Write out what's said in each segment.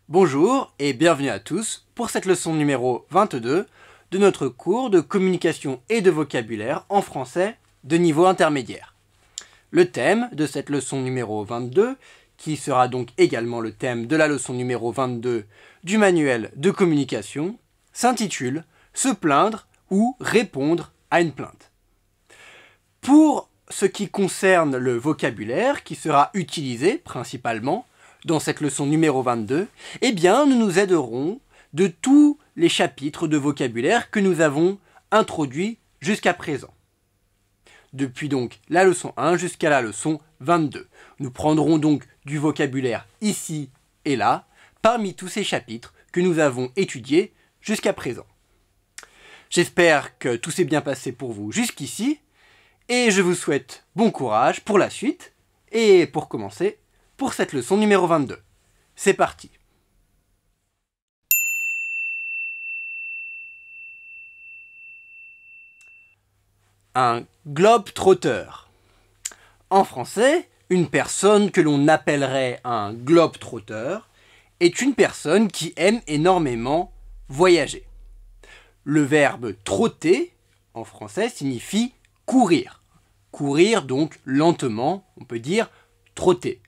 Bonjour et bienvenue à tous pour cette leçon numéro 22 de notre cours de communication et de vocabulaire en français de niveau intermédiaire. Le thème de cette leçon numéro 22, qui sera donc également le thème de la leçon numéro 22 du manuel de communication, s'intitule « Se plaindre ou répondre à une plainte ». Pour ce qui concerne le vocabulaire qui sera utilisé principalement dans cette leçon numéro 22, eh bien, nous nous aiderons de tous les chapitres de vocabulaire que nous avons introduits jusqu'à présent. Depuis donc la leçon 1 jusqu'à la leçon 22. Nous prendrons donc du vocabulaire ici et là, parmi tous ces chapitres que nous avons étudiés jusqu'à présent. J'espère que tout s'est bien passé pour vous jusqu'ici, et je vous souhaite bon courage pour la suite, et pour commencer, pour cette leçon numéro 22. C'est parti. Un globe-trotteur. En français, une personne que l'on appellerait un globe-trotteur est une personne qui aime énormément voyager. Le verbe trotter, en français, signifie courir. Courir donc lentement, on peut dire trotter.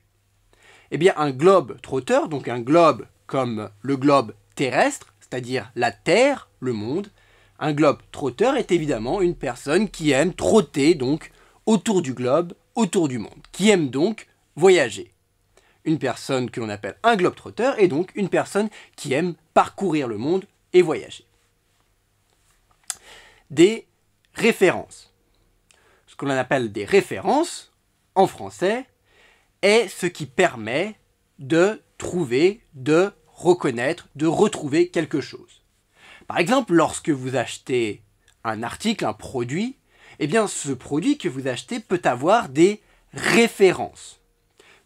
Eh bien, un globe-trotteur, donc un globe comme le globe terrestre, c'est-à-dire la Terre, le monde, un globe-trotteur est évidemment une personne qui aime trotter donc autour du globe, autour du monde, qui aime donc voyager. Une personne que l'on appelle un globe-trotteur est donc une personne qui aime parcourir le monde et voyager. Des références. Ce que l'on appelle des références, en français, est ce qui permet de trouver, de reconnaître, de retrouver quelque chose. Par exemple, lorsque vous achetez un article, un produit, eh bien ce produit que vous achetez peut avoir des références.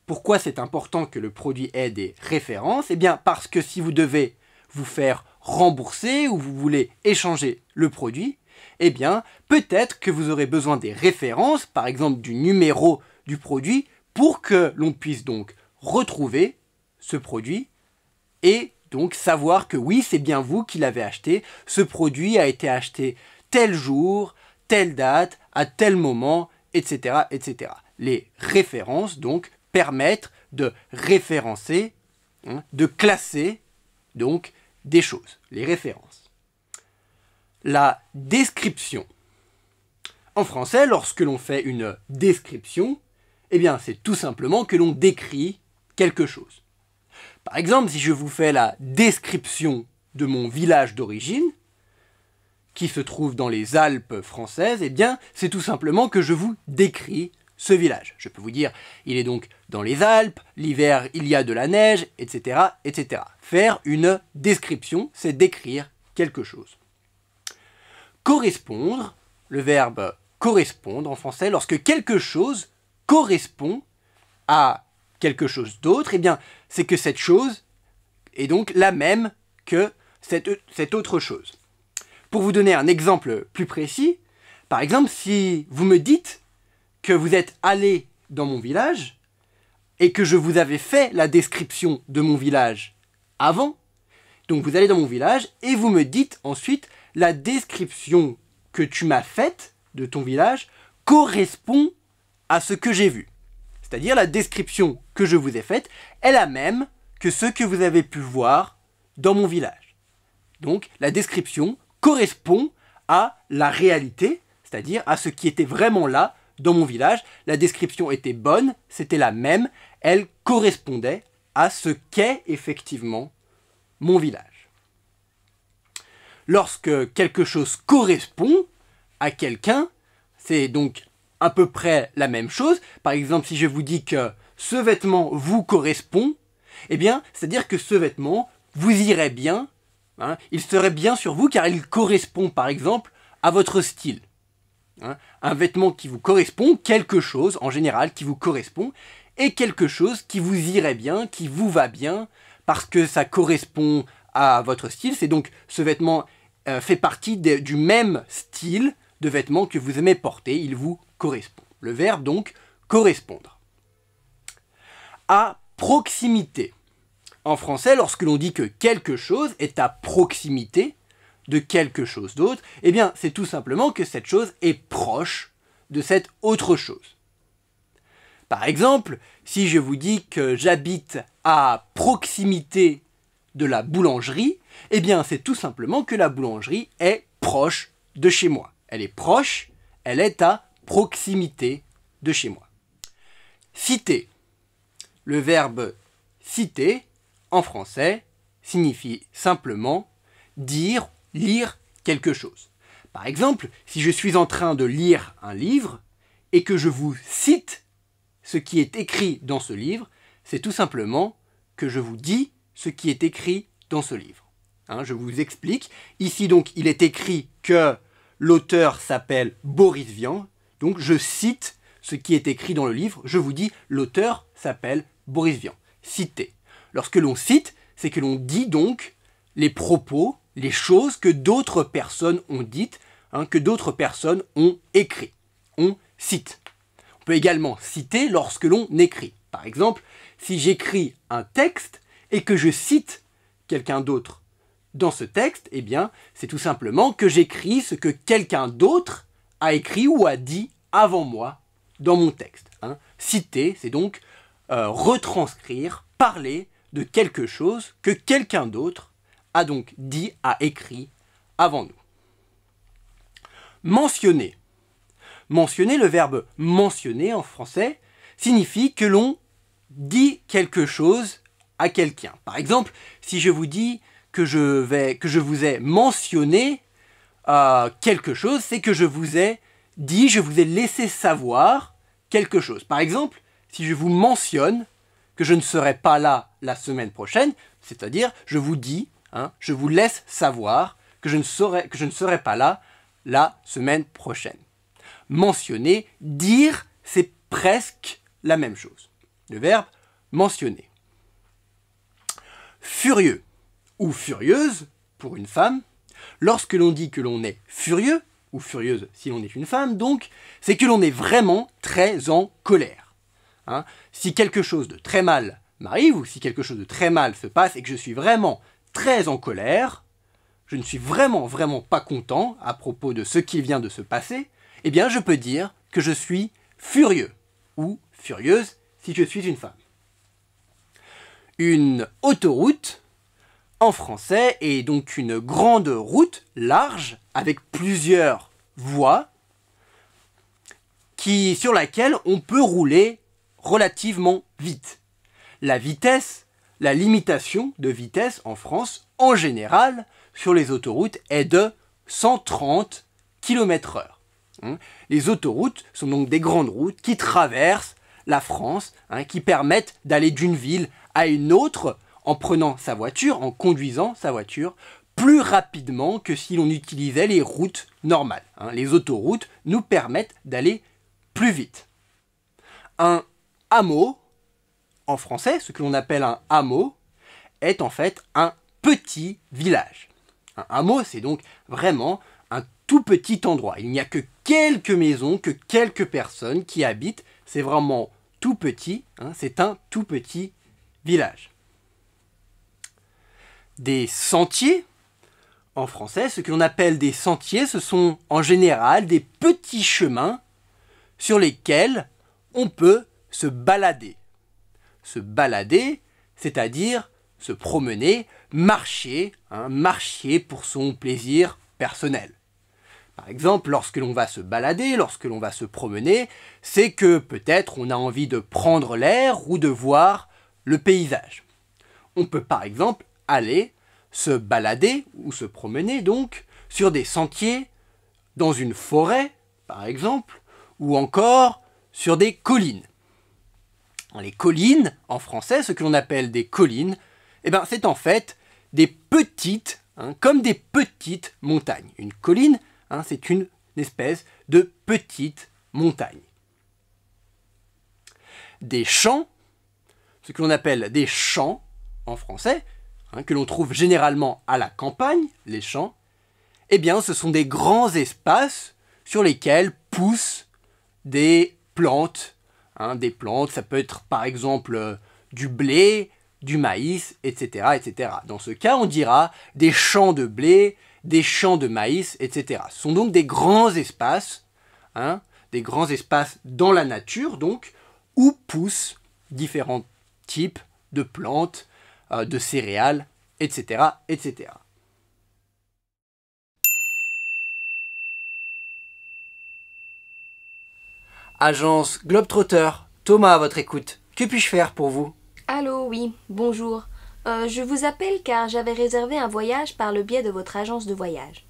Pourquoi c'est important que le produit ait des références? Eh bien parce que si vous devez vous faire rembourser ou vous voulez échanger le produit, eh bien peut-être que vous aurez besoin des références, par exemple du numéro du produit, pour que l'on puisse donc retrouver ce produit et donc savoir que oui, c'est bien vous qui l'avez acheté, ce produit a été acheté tel jour, telle date, à tel moment, etc., etc. Les références donc permettent de référencer, de classer donc des choses, les références. La description. En français, lorsque l'on fait une description, eh bien, c'est tout simplement que l'on décrit quelque chose. Par exemple, si je vous fais la description de mon village d'origine, qui se trouve dans les Alpes françaises, eh bien, c'est tout simplement que je vous décris ce village. Je peux vous dire, il est donc dans les Alpes, l'hiver, il y a de la neige, etc., etc. Faire une description, c'est décrire quelque chose. Correspondre, le verbe correspondre en français, lorsque quelque chose correspond à quelque chose d'autre, eh bien, c'est que cette chose est donc la même que cette autre chose. Pour vous donner un exemple plus précis, par exemple, si vous me dites que vous êtes allé dans mon village et que je vous avais fait la description de mon village avant, donc vous allez dans mon village et vous me dites ensuite la description que tu m'as faite de ton village correspond à ce que j'ai vu. C'est-à-dire la description que je vous ai faite est la même que ce que vous avez pu voir dans mon village. Donc la description correspond à la réalité, c'est-à-dire à ce qui était vraiment là dans mon village. La description était bonne, c'était la même, elle correspondait à ce qu'est effectivement mon village. Lorsque quelque chose correspond à quelqu'un, c'est donc à peu près la même chose. Par exemple, si je vous dis que ce vêtement vous correspond, eh bien, c'est-à-dire que ce vêtement vous irait bien, il serait bien sur vous car il correspond par exemple à votre style. Un vêtement qui vous correspond, quelque chose en général qui vous correspond, et quelque chose qui vous irait bien, qui vous va bien, parce que ça correspond à votre style. C'est donc ce vêtement fait partie du même style de vêtements que vous aimez porter, il vous correspond. Le verbe donc correspondre. À proximité. En français, lorsque l'on dit que quelque chose est à proximité de quelque chose d'autre, eh bien, c'est tout simplement que cette chose est proche de cette autre chose. Par exemple, si je vous dis que j'habite à proximité de la boulangerie, eh bien, c'est tout simplement que la boulangerie est proche de chez moi. Elle est proche, elle est à proximité de chez moi. Citer. Le verbe citer, en français, signifie simplement dire, lire quelque chose. Par exemple, si je suis en train de lire un livre et que je vous cite ce qui est écrit dans ce livre, c'est tout simplement que je vous dis ce qui est écrit dans ce livre. Je vous explique. Ici, donc, il est écrit que l'auteur s'appelle Boris Vian. Donc, je cite ce qui est écrit dans le livre. Je vous dis, l'auteur s'appelle Boris Vian. Citer. Lorsque l'on cite, c'est que l'on dit donc les propos, les choses que d'autres personnes ont dites, que d'autres personnes ont écrit. On cite. On peut également citer lorsque l'on écrit. Par exemple, si j'écris un texte et que je cite quelqu'un d'autre dans ce texte, eh bien, c'est tout simplement que j'écris ce que quelqu'un d'autre a écrit ou a dit avant moi dans mon texte. Citer, c'est donc retranscrire, parler de quelque chose que quelqu'un d'autre a donc dit, a écrit avant nous. Mentionner. Mentionner, le verbe mentionner en français, signifie que l'on dit quelque chose à quelqu'un. Par exemple, si je vous dis que je vous ai mentionné quelque chose, c'est que je vous ai dit, je vous ai laissé savoir quelque chose. Par exemple, si je vous mentionne que je ne serai pas là la semaine prochaine, c'est-à-dire je vous dis, je vous laisse savoir que je ne serai pas là la semaine prochaine. Mentionner, dire, c'est presque la même chose. Le verbe mentionner. Furieux ou furieuse pour une femme, lorsque l'on dit que l'on est furieux, ou furieuse si l'on est une femme, donc, c'est que l'on est vraiment très en colère. Si quelque chose de très mal m'arrive, ou si quelque chose de très mal se passe et que je suis vraiment très en colère, je ne suis vraiment pas content à propos de ce qui vient de se passer, eh bien je peux dire que je suis furieux, ou furieuse si je suis une femme. Une autoroute, en français, est donc une grande route large avec plusieurs voies sur laquelle on peut rouler relativement vite. La vitesse, la limitation de vitesse en France, en général, sur les autoroutes est de 130 km/h. Les autoroutes sont donc des grandes routes qui traversent la France, qui permettent d'aller d'une ville à une autre en prenant sa voiture, en conduisant sa voiture, plus rapidement que si l'on utilisait les routes normales. Les autoroutes nous permettent d'aller plus vite. Un hameau, en français, ce que l'on appelle un hameau, est en fait un petit village. Un hameau, c'est donc vraiment un tout petit endroit. Il n'y a que quelques maisons, que quelques personnes qui habitent. C'est vraiment tout petit, c'est un tout petit village. Des sentiers, en français, ce que l'on appelle des sentiers, ce sont en général des petits chemins sur lesquels on peut se balader. Se balader, c'est-à-dire se promener, marcher, marcher pour son plaisir personnel. Par exemple, lorsque l'on va se balader, lorsque l'on va se promener, c'est que peut-être on a envie de prendre l'air ou de voir le paysage. On peut par exemple aller se balader ou se promener donc sur des sentiers dans une forêt, par exemple, ou encore sur des collines. Les collines, en français, ce que l'on appelle des collines, c'est en fait des petites, comme des petites montagnes. Une colline, c'est une espèce de petite montagne. Des champs, ce que l'on appelle des champs en français, que l'on trouve généralement à la campagne, les champs, ce sont des grands espaces sur lesquels poussent des plantes. Des plantes, ça peut être par exemple du blé, du maïs, etc., etc. Dans ce cas, on dira des champs de blé, des champs de maïs, etc. Ce sont donc des grands espaces, des grands espaces dans la nature, donc, où poussent différents types de plantes, de céréales, etc., etc. Agence Globetrotter, Thomas à votre écoute. Que puis-je faire pour vous? Allô, oui, bonjour. Je vous appelle car j'avais réservé un voyage par le biais de votre agence de voyage.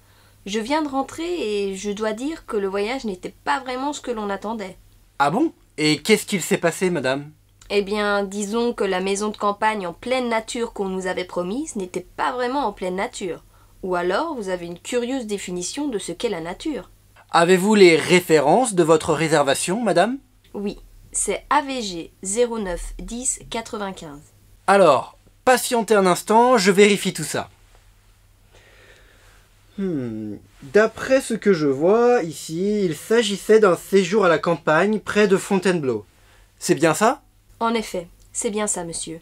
Je viens de rentrer et je dois dire que le voyage n'était pas vraiment ce que l'on attendait. Ah bon? Et qu'est-ce qu'il s'est passé, madame? Eh bien, disons que la maison de campagne en pleine nature qu'on nous avait promise n'était pas vraiment en pleine nature. Ou alors, vous avez une curieuse définition de ce qu'est la nature. Avez-vous les références de votre réservation, madame? Oui, c'est AVG 09 10 95. Alors, patientez un instant, je vérifie tout ça. D'après ce que je vois ici, il s'agissait d'un séjour à la campagne près de Fontainebleau. C'est bien ça? En effet, c'est bien ça, monsieur.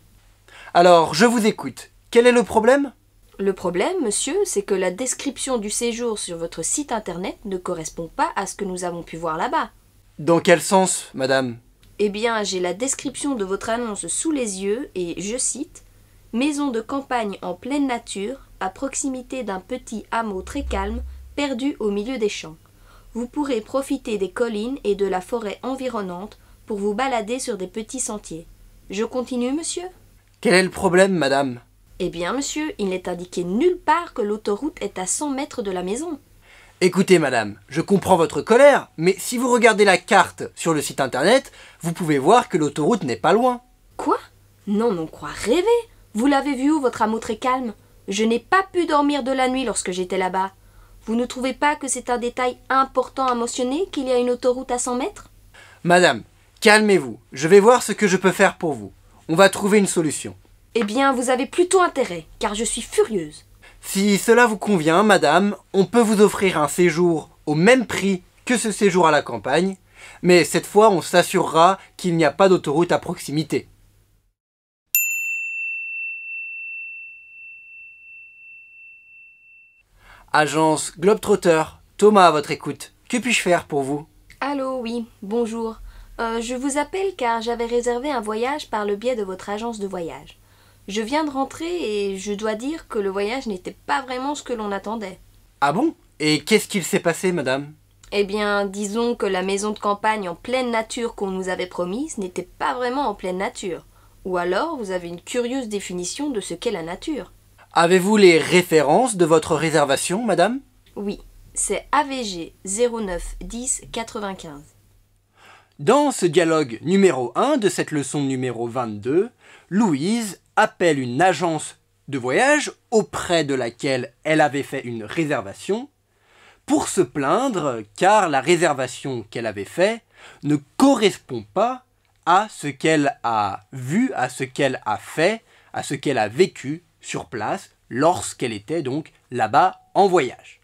Alors, je vous écoute. Quel est le problème? Le problème, monsieur, c'est que la description du séjour sur votre site internet ne correspond pas à ce que nous avons pu voir là-bas. Dans quel sens, madame? Eh bien, j'ai la description de votre annonce sous les yeux et, je cite, « Maison de campagne en pleine nature, à proximité d'un petit hameau très calme, perdu au milieu des champs. Vous pourrez profiter des collines et de la forêt environnante pour vous balader sur des petits sentiers. Je continue, monsieur ? » Quel est le problème, madame? Eh bien, monsieur, il n'est indiqué nulle part que l'autoroute est à 100 mètres de la maison. Écoutez, madame, je comprends votre colère, mais si vous regardez la carte sur le site internet, vous pouvez voir que l'autoroute n'est pas loin. Quoi? Non, non, quoi rêver? Vous l'avez vu où, votre hameau très calme? Je n'ai pas pu dormir de la nuit lorsque j'étais là-bas. Vous ne trouvez pas que c'est un détail important à mentionner qu'il y a une autoroute à 100 mètres? Madame, calmez-vous, je vais voir ce que je peux faire pour vous. On va trouver une solution. Eh bien, vous avez plutôt intérêt, car je suis furieuse. Si cela vous convient, madame, on peut vous offrir un séjour au même prix que ce séjour à la campagne, mais cette fois on s'assurera qu'il n'y a pas d'autoroute à proximité. Agence Globetrotter, Thomas à votre écoute. Que puis-je faire pour vous? Allô, oui, bonjour. Je vous appelle car j'avais réservé un voyage par le biais de votre agence de voyage. Je viens de rentrer et je dois dire que le voyage n'était pas vraiment ce que l'on attendait. Ah bon? Et qu'est-ce qu'il s'est passé, madame? Eh bien, disons que la maison de campagne en pleine nature qu'on nous avait promise n'était pas vraiment en pleine nature. Ou alors, vous avez une curieuse définition de ce qu'est la nature. Avez-vous les références de votre réservation, madame? Oui, c'est AVG 09 10 95. Dans ce dialogue numéro 1 de cette leçon numéro 22, Louise appelle une agence de voyage auprès de laquelle elle avait fait une réservation pour se plaindre car la réservation qu'elle avait faite ne correspond pas à ce qu'elle a vu, à ce qu'elle a fait, à ce qu'elle a vécu sur place lorsqu'elle était donc là-bas en voyage.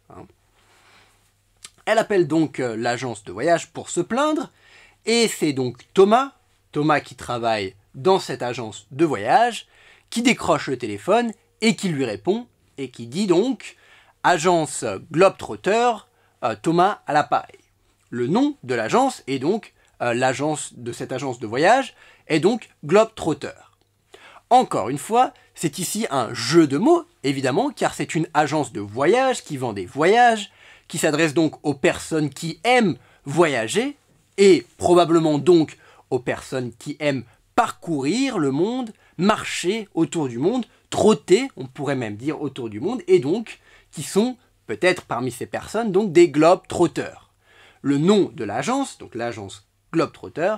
Elle appelle donc l'agence de voyage pour se plaindre et c'est donc Thomas qui travaille dans cette agence de voyage, qui décroche le téléphone et qui lui répond et qui dit donc « Agence Globetrotter, Thomas à l'appareil ». Le nom de l'agence est donc, l'agence de cette agence de voyage est donc Globetrotter. Encore une fois, c'est ici un jeu de mots, évidemment, car c'est une agence de voyage qui vend des voyages, qui s'adresse donc aux personnes qui aiment voyager, et probablement donc aux personnes qui aiment parcourir le monde, marcher autour du monde, trotter, on pourrait même dire autour du monde, et donc qui sont peut-être parmi ces personnes donc des globetrotters. Le nom de l'agence, donc l'agence Globetrotter,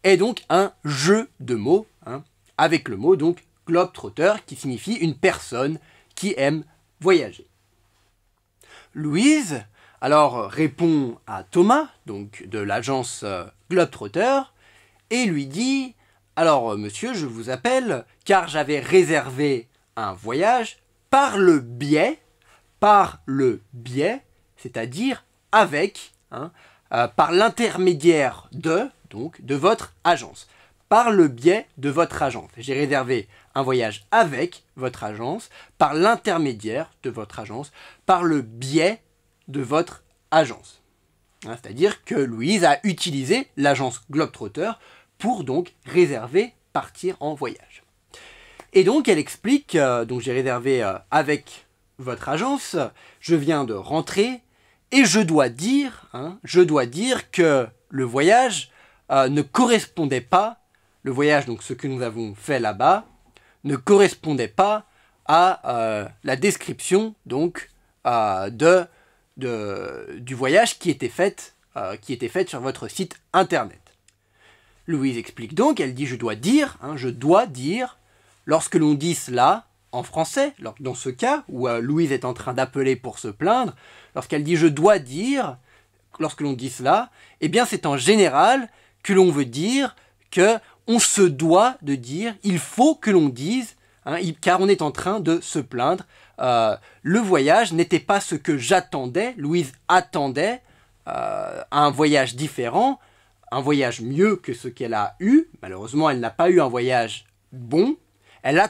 est donc un jeu de mots, avec le mot donc globetrotter qui signifie une personne qui aime voyager. Louise alors répond à Thomas, donc de l'agence Globetrotter, et lui dit « Alors monsieur, je vous appelle car j'avais réservé un voyage par le biais, c'est-à-dire avec, par l'intermédiaire de votre agence. par le biais de votre agence. J'ai réservé un voyage avec votre agence, par l'intermédiaire de votre agence, par le biais de votre agence. C'est-à-dire que Louise a utilisé l'agence Globetrotter pour donc réserver, partir en voyage. Et donc elle explique, donc j'ai réservé avec votre agence, je viens de rentrer et je dois dire que le voyage ne correspondait pas, le voyage, donc ce que nous avons fait là-bas, ne correspondait pas à la description donc du voyage qui était faite sur votre site internet. Louise explique donc, elle dit je dois dire, lorsque l'on dit cela en français, dans ce cas où Louise est en train d'appeler pour se plaindre, lorsqu'elle dit je dois dire, lorsque l'on dit cela, eh bien c'est en général que l'on veut dire que on se doit de dire, il faut que l'on dise, car on est en train de se plaindre. Le voyage n'était pas ce que j'attendais, Louise attendait un voyage différent, un voyage mieux que ce qu'elle a eu. Malheureusement, elle n'a pas eu un voyage bon. Elle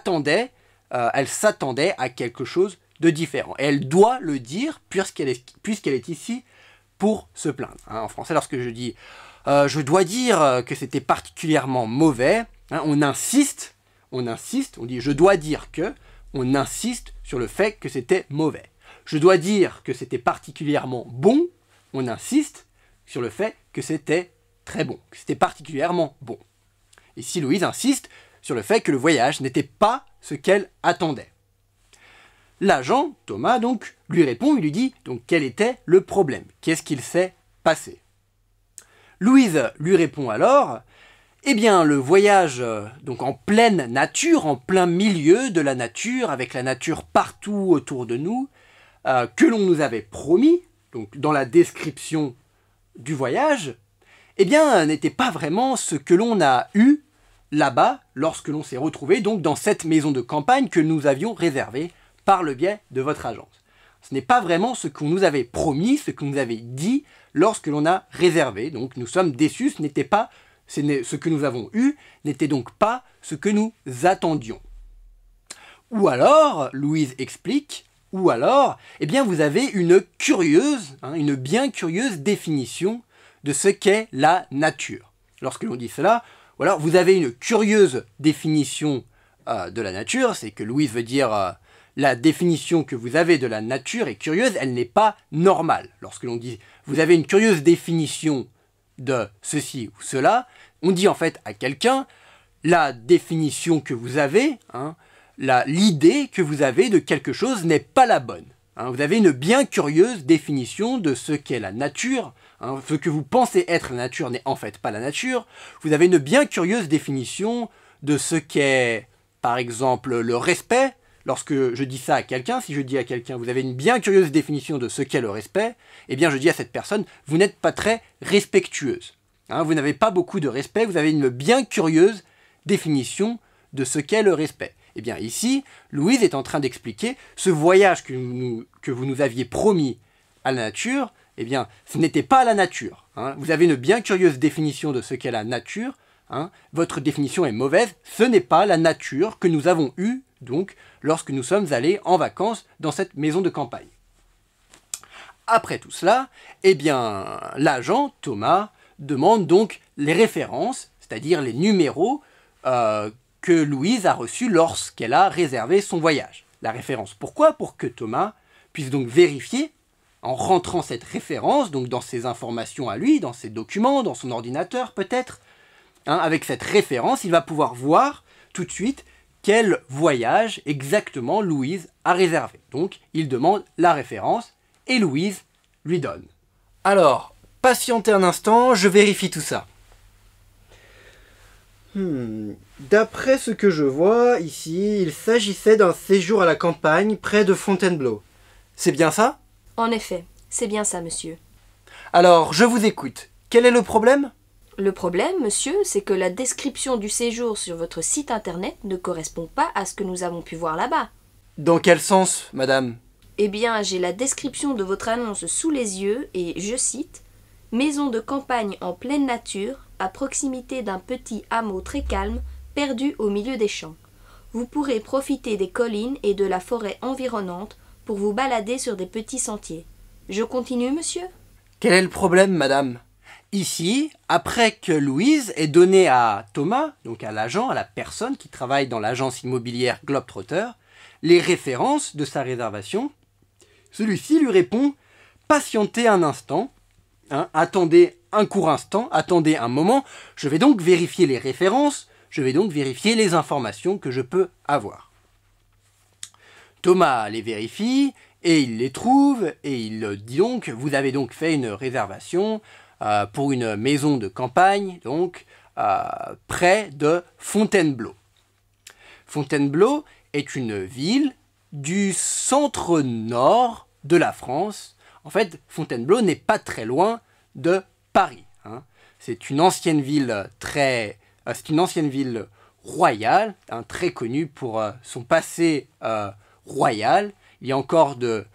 s'attendait à quelque chose de différent. Et elle doit le dire puisqu'elle est ici pour se plaindre. En français, lorsque je dis je dois dire que c'était particulièrement mauvais, on insiste, on dit je dois dire que, on insiste sur le fait que c'était mauvais. Je dois dire que c'était particulièrement bon, on insiste sur le fait que c'était très bon, que c'était particulièrement bon. Ici, Louise insiste sur le fait que le voyage n'était pas ce qu'elle attendait. L'agent, Thomas, donc, lui répond, il lui dit donc quel était le problème, qu'est-ce qu'il s'est passé. Louise lui répond alors, eh bien le voyage donc en pleine nature, en plein milieu de la nature, avec la nature partout autour de nous, que l'on nous avait promis, donc dans la description du voyage, eh bien n'était pas vraiment ce que l'on a eu là-bas lorsque l'on s'est retrouvé donc dans cette maison de campagne que nous avions réservée par le biais de votre agence. Ce n'est pas vraiment ce qu'on nous avait promis, ce qu'on nous avait dit lorsque l'on a réservé. Donc nous sommes déçus, ce que nous avons eu n'était donc pas ce que nous attendions. Ou alors, Louise explique, eh bien vous avez une bien curieuse définition de ce qu'est la nature. Lorsque l'on dit cela, ou alors vous avez une curieuse définition de la nature, c'est que Louise veut dire la définition que vous avez de la nature est curieuse, elle n'est pas normale. Lorsque l'on dit vous avez une curieuse définition de ceci ou cela, on dit en fait à quelqu'un la définition que vous avez, l'idée que vous avez de quelque chose n'est pas la bonne. Vous avez une bien curieuse définition de ce qu'est la nature. Ce que vous pensez être la nature n'est en fait pas la nature. Vous avez une bien curieuse définition de ce qu'est, par exemple, le respect. Lorsque je dis ça à quelqu'un, si je dis à quelqu'un, vous avez une bien curieuse définition de ce qu'est le respect, eh bien je dis à cette personne, vous n'êtes pas très respectueuse. Vous n'avez pas beaucoup de respect, vous avez une bien curieuse définition de ce qu'est le respect. Eh bien ici, Louise est en train d'expliquer ce voyage que vous nous aviez promis à la nature, eh bien ce n'était pas la nature. Vous avez une bien curieuse définition de ce qu'est la nature, votre définition est mauvaise, ce n'est pas la nature que nous avons eue donc lorsque nous sommes allés en vacances dans cette maison de campagne. Après tout cela, eh bien l'agent Thomas demande donc les références, c'est-à-dire les numéros que Louise a reçus lorsqu'elle a réservé son voyage. La référence, pourquoi? Pour que Thomas puisse donc vérifier, en rentrant cette référence, donc dans ses informations à lui, dans ses documents, dans son ordinateur peut-être, avec cette référence, il va pouvoir voir tout de suite quel voyage exactement Louise a réservé. Donc il demande la référence et Louise lui donne. Alors, patientez un instant, je vérifie tout ça. D'après ce que je vois ici, il s'agissait d'un séjour à la campagne près de Fontainebleau. C'est bien ça? En effet, c'est bien ça, monsieur. Alors, je vous écoute. Quel est le problème? Le problème, monsieur, c'est que la description du séjour sur votre site internet ne correspond pas à ce que nous avons pu voir là-bas. Dans quel sens, madame? Eh bien, j'ai la description de votre annonce sous les yeux et, je cite, « Maison de campagne en pleine nature, à proximité d'un petit hameau très calme, perdu au milieu des champs. Vous pourrez profiter des collines et de la forêt environnante pour vous balader sur des petits sentiers. Je continue, monsieur ? Quel est le problème, madame? Ici, après que Louise ait donné à Thomas, donc à l'agent, à la personne qui travaille dans l'agence immobilière Globetrotter, les références de sa réservation, celui-ci lui répond « Patientez un instant, attendez un court instant, attendez un moment, je vais donc vérifier les références, je vais donc vérifier les informations que je peux avoir. » Thomas les vérifie et il les trouve et il dit donc « Vous avez donc fait une réservation pour une maison de campagne, donc près de Fontainebleau. » Fontainebleau est une ville du centre-nord de la France. En fait, Fontainebleau n'est pas très loin de Paris. C'est une ancienne ville royale, très connue pour son passé royal. Il y a encore de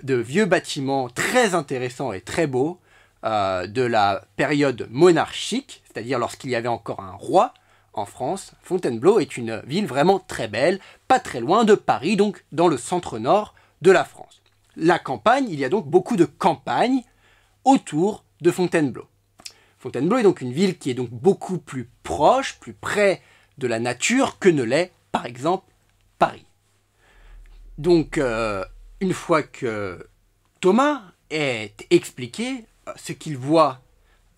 vieux bâtiments très intéressants et très beaux de la période monarchique, c'est-à-dire lorsqu'il y avait encore un roi en France. Fontainebleau est une ville vraiment très belle, pas très loin de Paris, donc dans le centre-nord de la France. La campagne, il y a donc beaucoup de campagnes autour de Fontainebleau. Fontainebleau est donc une ville qui est donc beaucoup plus proche, plus près de la nature que ne l'est, par exemple, Paris. Donc, une fois que Thomas est expliqué ce qu'il voit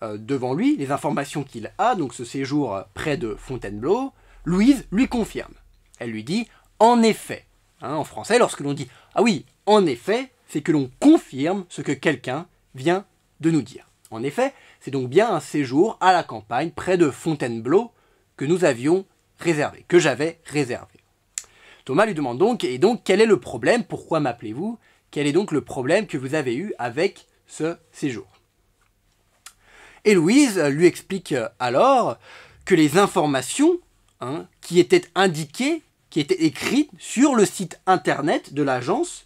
devant lui, les informations qu'il a, donc ce séjour près de Fontainebleau, Louise lui confirme. Elle lui dit « en effet ». En français, lorsque l'on dit « ah oui, en effet », c'est que l'on confirme ce que quelqu'un vient de nous dire. En effet, c'est donc bien un séjour à la campagne près de Fontainebleau que nous avions réservé, que j'avais réservé. Thomas lui demande donc « et donc quel est le problème? Pourquoi m'appelez-vous? Quel est donc le problème que vous avez eu avec ce séjour ?» Et Louise lui explique alors que les informations qui étaient indiquées, qui étaient écrites sur le site internet de l'agence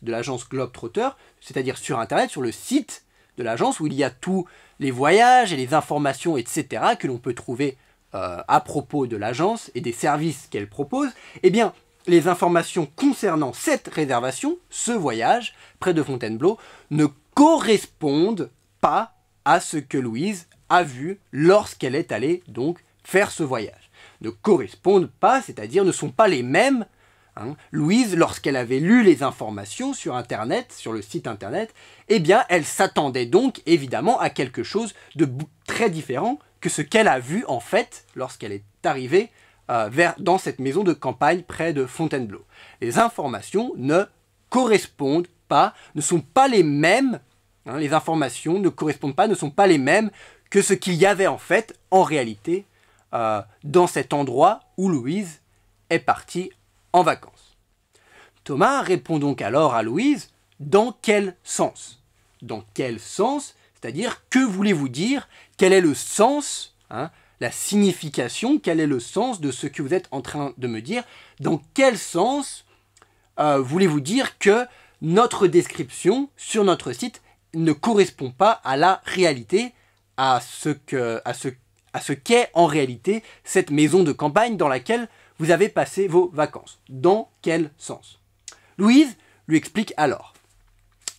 Globetrotter, c'est-à-dire sur internet, sur le site de l'agence où il y a tous les voyages et les informations, etc., que l'on peut trouver à propos de l'agence et des services qu'elle propose, eh bien, les informations concernant cette réservation, ce voyage près de Fontainebleau, ne correspondent pas à ce que Louise a vu lorsqu'elle est allée donc faire ce voyage. Ne correspondent pas, c'est-à-dire ne sont pas les mêmes. Louise, lorsqu'elle avait lu les informations sur Internet, sur le site Internet, eh bien, elle s'attendait donc évidemment à quelque chose de très différent que ce qu'elle a vu en fait lorsqu'elle est arrivée dans cette maison de campagne près de Fontainebleau. Les informations ne correspondent pas, ne sont pas les mêmes. Les informations ne correspondent pas, ne sont pas les mêmes que ce qu'il y avait en fait, en réalité, dans cet endroit où Louise est partie en vacances. Thomas répond donc alors à Louise, dans quel sens? Dans quel sens? C'est-à-dire, que voulez-vous dire? Quel est le sens, la signification, quel est le sens de ce que vous êtes en train de me dire? Dans quel sens voulez-vous dire que notre description sur notre site ne correspond pas à la réalité, à ce qu'est en réalité cette maison de campagne dans laquelle vous avez passé vos vacances? Dans quel sens? Louise lui explique alors.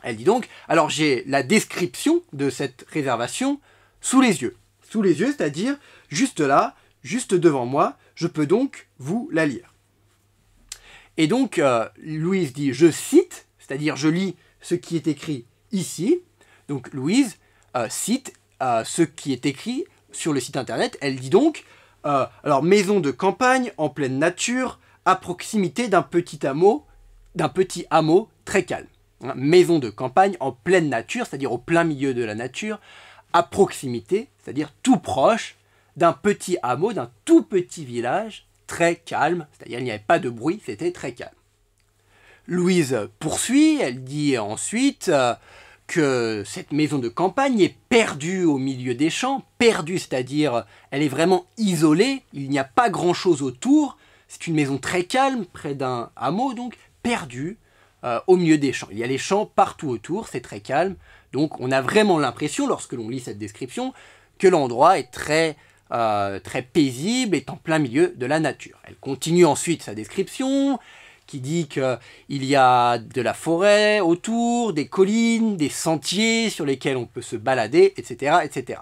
Elle dit donc, alors j'ai la description de cette réservation sous les yeux. Sous les yeux, c'est-à-dire juste là, juste devant moi, je peux donc vous la lire. Et donc, Louise dit, je cite, c'est-à-dire je lis ce qui est écrit ici. Donc Louise cite ce qui est écrit sur le site internet. Elle dit donc, alors maison de campagne en pleine nature, à proximité d'un petit hameau très calme. Maison de campagne en pleine nature, c'est-à-dire au plein milieu de la nature, à proximité, c'est-à-dire tout proche d'un petit hameau, d'un tout petit village très calme, c'est-à-dire il n'y avait pas de bruit, c'était très calme. Louise poursuit, elle dit ensuite que cette maison de campagne est perdue au milieu des champs, perdue, c'est-à-dire elle est vraiment isolée, il n'y a pas grand-chose autour, c'est une maison très calme, près d'un hameau, donc perdue au milieu des champs. Il y a les champs partout autour, c'est très calme, donc on a vraiment l'impression, lorsque l'on lit cette description, que l'endroit est très très paisible, est en plein milieu de la nature. Elle continue ensuite sa description, qui dit qu'il y a de la forêt autour, des collines, des sentiers sur lesquels on peut se balader, etc. etc.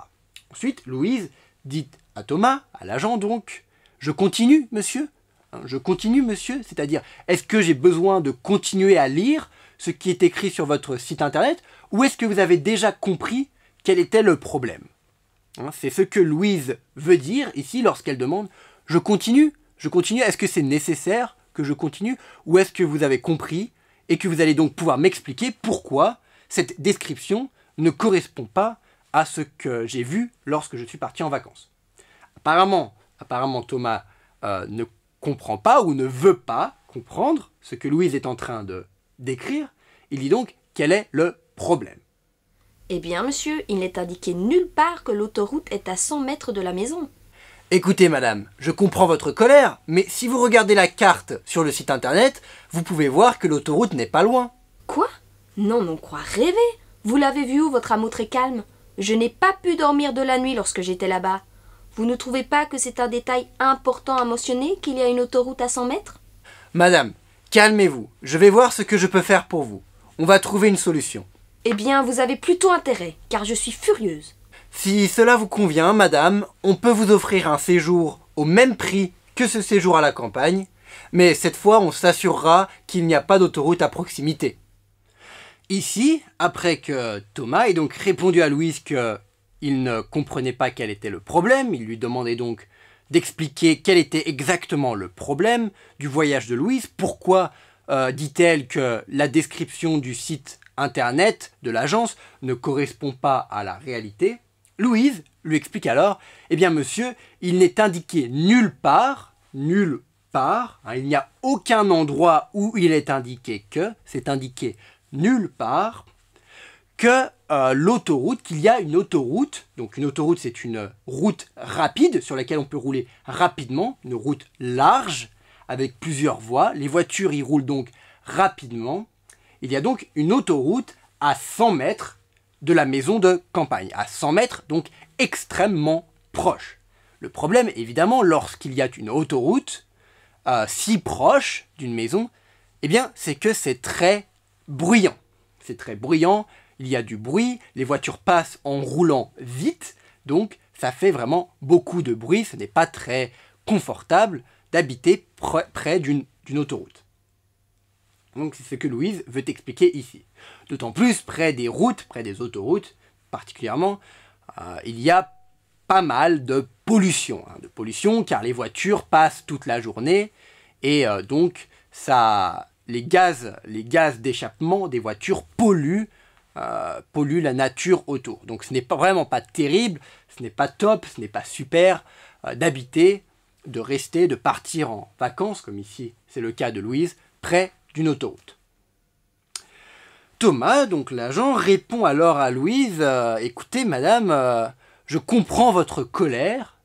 Ensuite, Louise dit à Thomas, à l'agent donc, « Je continue, monsieur ?» Je continue, monsieur, c'est-à-dire, est-ce que j'ai besoin de continuer à lire ce qui est écrit sur votre site internet, ou est-ce que vous avez déjà compris quel était le problème? C'est ce que Louise veut dire ici lorsqu'elle demande « Je continue, est-ce que c'est nécessaire que je continue, ou est-ce que vous avez compris et que vous allez donc pouvoir m'expliquer pourquoi cette description ne correspond pas à ce que j'ai vu lorsque je suis parti en vacances ?» Apparemment Thomas ne comprend pas ou ne veut pas comprendre ce que Louise est en train de décrire. Il dit donc quel est le problème. Eh bien, monsieur, il n'est indiqué nulle part que l'autoroute est à 100 mètres de la maison. Écoutez, madame, je comprends votre colère, mais si vous regardez la carte sur le site internet, vous pouvez voir que l'autoroute n'est pas loin. Quoi? Non, quoi rêver? Vous l'avez vu où, votre amour très calme? Je n'ai pas pu dormir de la nuit lorsque j'étais là-bas. Vous ne trouvez pas que c'est un détail important à mentionner qu'il y a une autoroute à 100 mètres? Madame, calmez-vous, je vais voir ce que je peux faire pour vous. On va trouver une solution. Eh bien, vous avez plutôt intérêt, car je suis furieuse. Si cela vous convient, madame, on peut vous offrir un séjour au même prix que ce séjour à la campagne, mais cette fois on s'assurera qu'il n'y a pas d'autoroute à proximité. Ici, après que Thomas ait donc répondu à Louise qu'il ne comprenait pas quel était le problème, il lui demandait donc d'expliquer quel était exactement le problème du voyage de Louise, pourquoi dit-elle que la description du site internet de l'agence ne correspond pas à la réalité. Louise lui explique alors, eh bien monsieur, il n'est indiqué nulle part, il n'y a aucun endroit où il est indiqué que, c'est indiqué nulle part, que l'autoroute, qu'il y a une autoroute, donc une autoroute c'est une route rapide sur laquelle on peut rouler rapidement, une route large avec plusieurs voies, les voitures y roulent donc rapidement. Il y a donc une autoroute à 100 mètres de la maison de campagne, à 100 mètres, donc extrêmement proche. Le problème, évidemment, lorsqu'il y a une autoroute si proche d'une maison, eh bien, c'est que c'est très bruyant. C'est très bruyant, il y a du bruit, les voitures passent en roulant vite, donc ça fait vraiment beaucoup de bruit, ce n'est pas très confortable d'habiter près d'une autoroute. Donc c'est ce que Louise veut expliquer ici. D'autant plus, près des routes, près des autoroutes particulièrement, il y a pas mal de pollution. De pollution car les voitures passent toute la journée et donc les gaz d'échappement des voitures polluent la nature autour. Donc ce n'est vraiment pas terrible, ce n'est pas top, ce n'est pas super d'habiter, de rester, de partir en vacances, comme ici c'est le cas de Louise, près d'une autoroute. Thomas, donc l'agent, répond alors à Louise, écoutez madame, je comprends votre colère,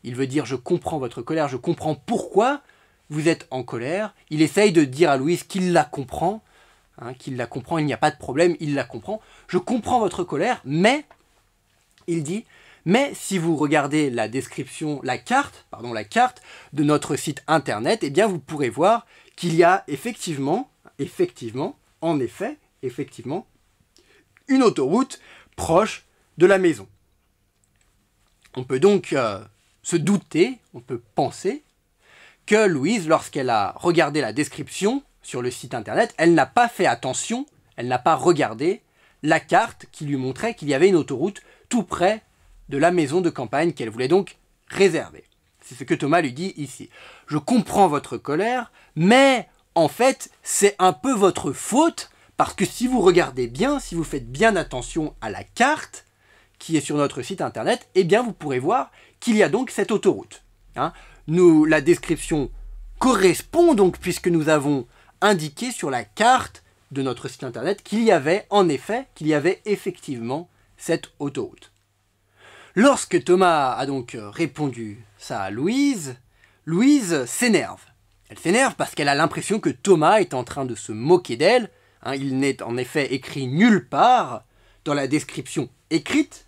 il veut dire je comprends votre colère, je comprends pourquoi vous êtes en colère, il essaye de dire à Louise qu'il la comprend, il n'y a pas de problème, il la comprend, je comprends votre colère, mais, il dit, mais si vous regardez la description, la carte de notre site internet, eh bien vous pourrez voir qu'il y a effectivement, une autoroute proche de la maison. On peut donc se douter, on peut penser que Louise, lorsqu'elle a regardé la description sur le site internet, elle n'a pas fait attention, elle n'a pas regardé la carte qui lui montrait qu'il y avait une autoroute tout près de la maison de campagne qu'elle voulait donc réserver. C'est ce que Thomas lui dit ici. Je comprends votre colère, mais en fait, c'est un peu votre faute, parce que si vous regardez bien, si vous faites bien attention à la carte qui est sur notre site internet, eh bien vous pourrez voir qu'il y a donc cette autoroute. La description correspond donc, puisque nous avons indiqué sur la carte de notre site internet qu'il y avait effectivement cette autoroute. Lorsque Thomas a donc répondu ça à Louise, Louise s'énerve. Elle s'énerve parce qu'elle a l'impression que Thomas est en train de se moquer d'elle. Il n'est en effet écrit nulle part dans la description écrite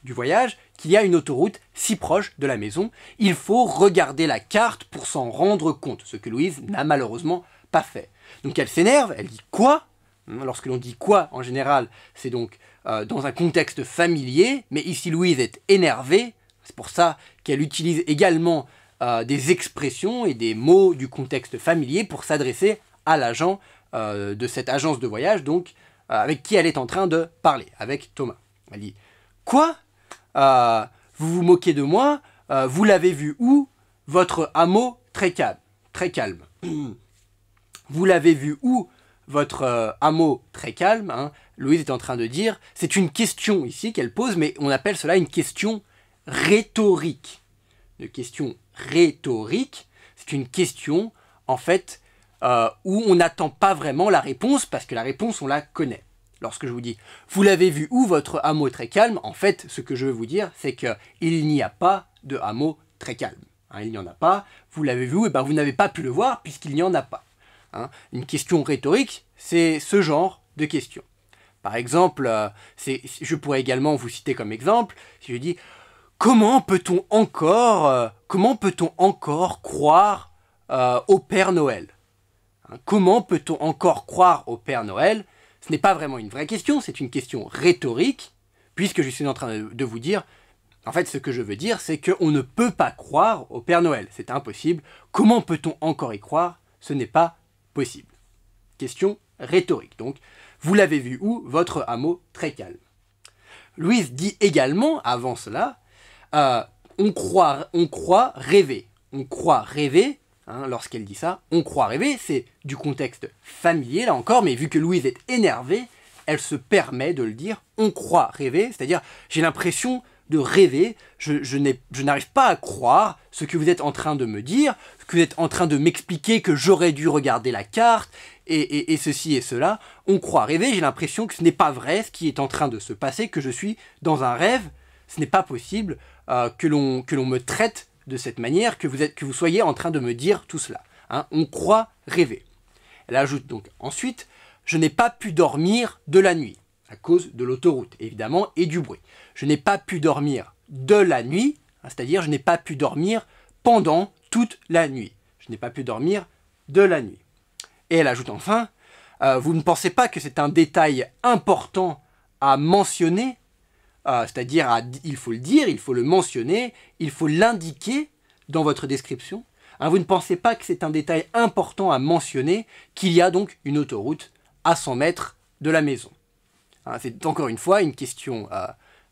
du voyage qu'il y a une autoroute si proche de la maison. Il faut regarder la carte pour s'en rendre compte, ce que Louise n'a malheureusement pas fait. Donc elle s'énerve, elle dit quoi? Lorsque l'on dit quoi, en général, c'est donc dans un contexte familier, mais ici Louise est énervée, c'est pour ça qu'elle utilise également des expressions et des mots du contexte familier pour s'adresser à l'agent de cette agence de voyage, donc avec qui elle est en train de parler, avec Thomas. Elle dit « Quoi? Vous vous moquez de moi? Vous l'avez vu où? Votre hameau très calme. Très calme. Vous l'avez vu où? Votre hameau très calme. Hein. Louise est en train de dire, c'est une question ici qu'elle pose, mais on appelle cela une question rhétorique. Une question rhétorique, c'est une question, en fait, où on n'attend pas vraiment la réponse, parce que la réponse, on la connaît. Lorsque je vous dis « Vous l'avez vu où, votre hameau très calme ?» En fait, ce que je veux vous dire, c'est qu'il n'y a pas de hameau très calme. Hein, il n'y en a pas. Vous l'avez vu où? Eh ben, vous n'avez pas pu le voir, puisqu'il n'y en a pas. Hein. Une question rhétorique, c'est ce genre de question. Par exemple, je pourrais également vous citer comme exemple, si je dis « Comment peut-on encore croire au Père Noël ?» Hein, comment peut-on encore croire au Père Noël? Ce n'est pas vraiment une vraie question, c'est une question rhétorique, puisque je suis en train de vous dire, en fait ce que je veux dire, c'est qu'on ne peut pas croire au Père Noël, c'est impossible. Comment peut-on encore y croire? Ce n'est pas possible. Question rhétorique, donc, vous l'avez vu où? Votre hameau très calme. Louise dit également, avant cela, on croit rêver. On croit rêver. Hein, lorsqu'elle dit ça, on croit rêver, c'est du contexte familier, là encore, mais vu que Louise est énervée, elle se permet de le dire, on croit rêver, c'est-à-dire, j'ai l'impression de rêver, je n'arrive pas à croire ce que vous êtes en train de me dire, ce que vous êtes en train de m'expliquer que j'aurais dû regarder la carte, et ceci et cela, on croit rêver, j'ai l'impression que ce n'est pas vrai ce qui est en train de se passer, que je suis dans un rêve, ce n'est pas possible que l'on me traite de cette manière, que vous soyez en train de me dire tout cela. Hein, on croit rêver. Elle ajoute donc ensuite, je n'ai pas pu dormir de la nuit, à cause de l'autoroute, évidemment, et du bruit. Je n'ai pas pu dormir de la nuit, hein, c'est-à-dire je n'ai pas pu dormir pendant toute la nuit. Je n'ai pas pu dormir de la nuit. Et elle ajoute enfin, vous ne pensez pas que c'est un détail important à mentionner? C'est-à-dire, il faut le dire, il faut le mentionner, il faut l'indiquer dans votre description. Hein, vous ne pensez pas que c'est un détail important à mentionner qu'il y a donc une autoroute à 100 mètres de la maison. Hein, c'est encore une fois une question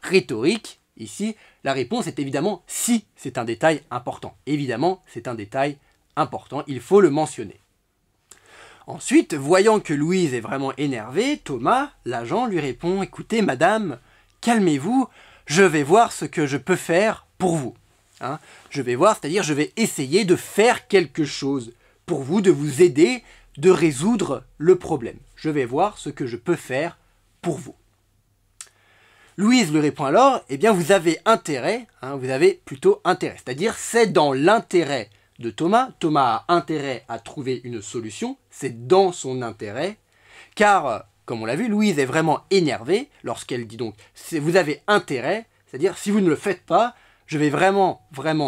rhétorique. Ici, la réponse est évidemment si c'est un détail important. Évidemment, c'est un détail important, il faut le mentionner. Ensuite, voyant que Louise est vraiment énervée, Thomas, l'agent, lui répond « Écoutez, madame, calmez-vous, je vais voir ce que je peux faire pour vous. Hein, je vais voir, c'est-à-dire je vais essayer de faire quelque chose pour vous, de vous aider, de résoudre le problème. Je vais voir ce que je peux faire pour vous. » Louise lui répond alors, eh bien vous avez intérêt, hein, vous avez plutôt intérêt, c'est-à-dire c'est dans l'intérêt de Thomas. Thomas a intérêt à trouver une solution, c'est dans son intérêt, car comme on l'a vu, Louise est vraiment énervée lorsqu'elle dit donc « vous avez intérêt », c'est-à-dire si vous ne le faites pas, je vais vraiment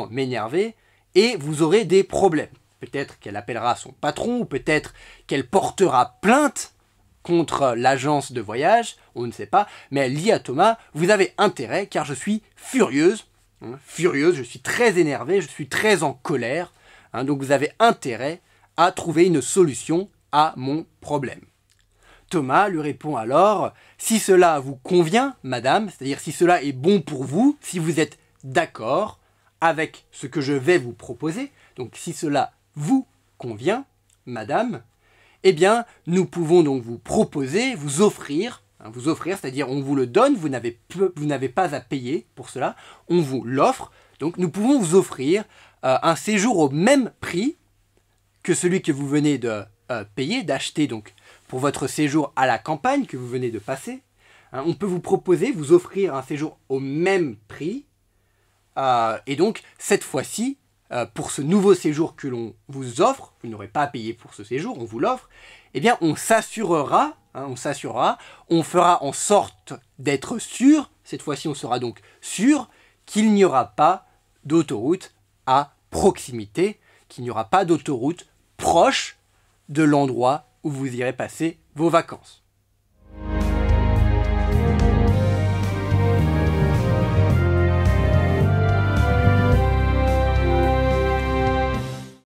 m'énerver et vous aurez des problèmes. Peut-être qu'elle appellera son patron ou peut-être qu'elle portera plainte contre l'agence de voyage, on ne sait pas, mais elle dit à Thomas « vous avez intérêt car je suis furieuse, hein, furieuse, je suis très énervée, je suis très en colère, hein, donc vous avez intérêt à trouver une solution à mon problème. » Thomas lui répond alors « Si cela vous convient, madame, c'est-à-dire si cela est bon pour vous, si vous êtes d'accord avec ce que je vais vous proposer, donc si cela vous convient, madame, eh bien, nous pouvons donc vous proposer, vous offrir, c'est-à-dire on vous le donne, vous n'avez pas à payer pour cela, on vous l'offre, donc nous pouvons vous offrir un séjour au même prix que celui que vous venez de payer, d'acheter donc pour votre séjour à la campagne que vous venez de passer. Hein, on peut vous proposer, vous offrir un séjour au même prix, et donc cette fois-ci, pour ce nouveau séjour que l'on vous offre, vous n'aurez pas à payer pour ce séjour, on vous l'offre, eh bien on s'assurera, on fera en sorte d'être sûr, Cette fois-ci, on sera donc sûr qu'il n'y aura pas d'autoroute à proximité, qu'il n'y aura pas d'autoroute proche de l'endroit où vous irez passer vos vacances.